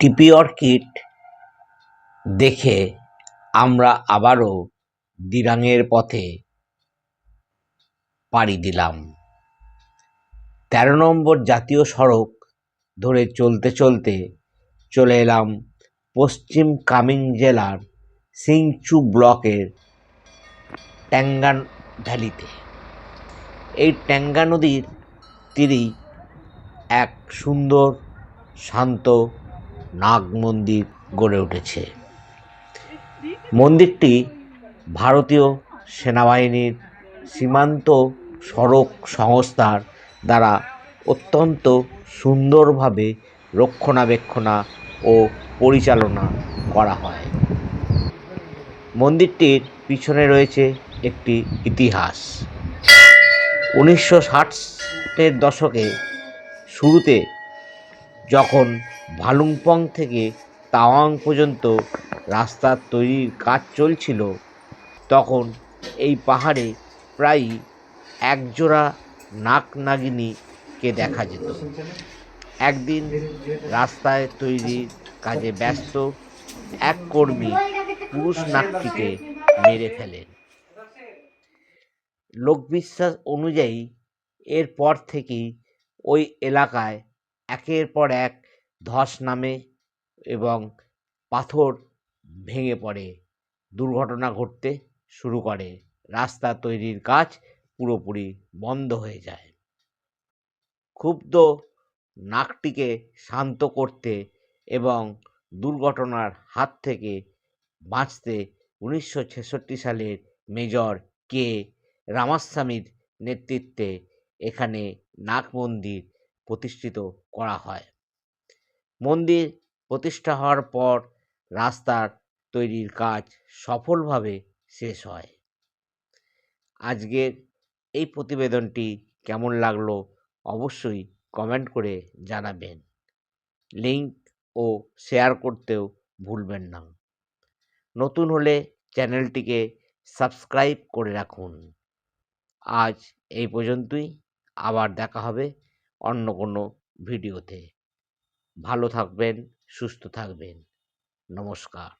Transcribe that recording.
টিপি অর্কিড দেখে আমরা আবারও দিরাংয়ের পথে পাড়ি দিলাম। ১৩ নম্বর জাতীয় সড়ক ধরে চলতে চলতে চলে এলাম পশ্চিম কামেং জেলার সিংচু ব্লকের ট্যাঙ্গা ভ্যালিতে। এই ট্যাঙ্গা নদীর তীরেই এক সুন্দর শান্ত নাগ মন্দির গড়ে উঠেছে। মন্দিরটি ভারতীয় সেনাবাহিনীর সীমান্ত সড়ক সংস্থার দ্বারা অত্যন্ত সুন্দরভাবে রক্ষণাবেক্ষণা ও পরিচালনা করা হয়। মন্দিরটির পিছনে রয়েছে একটি ইতিহাস। ১৯৬০-এর দশকে শুরুতে যখন ভালুংপং থেকে তাওয়াং পর্যন্ত রাস্তা তৈরির কাজ চলছিল, তখন এই পাহাড়ে প্রায়ই একজোড়া নাগ-নাগিনীকে দেখা যেত। একদিন রাস্তায় তৈরির কাজে ব্যস্ত এক কর্মী পুরুষ নাগটিকে মেরে ফেলেন। লোকবিশ্বাস অনুযায়ী এরপর থেকেই ওই এলাকায় একের পর এক ধস নামে এবং পাথর ভেঙে পড়ে, দুর্ঘটনা ঘটতে শুরু করে, রাস্তা তৈরির কাজ পুরোপুরি বন্ধ হয়ে যায়। ক্ষুব্ধ নাগটিকে শান্ত করতে এবং দুর্ঘটনার হাত থেকে বাঁচতে ১৯৬৬ সালের মেজর কে রামাস্বামীর নেতৃত্বে এখানে নাগ মন্দির প্রতিষ্ঠিত করা হয়। মন্দির প্রতিষ্ঠা হওয়ার পর রাস্তার তৈরির কাজ সফলভাবে শেষ হয়। আজকের এই প্রতিবেদনটি কেমন লাগলো অবশ্যই কমেন্ট করে জানাবেন। লিংক ও শেয়ার করতেও ভুলবেন না। নতুন হলে চ্যানেলটিকে সাবস্ক্রাইব করে রাখুন। আজ এই পর্যন্তই, আবার দেখা হবে অন্য কোনো ভিডিওতে। ভালো থাকবেন, সুস্থ থাকবেন। নমস্কার।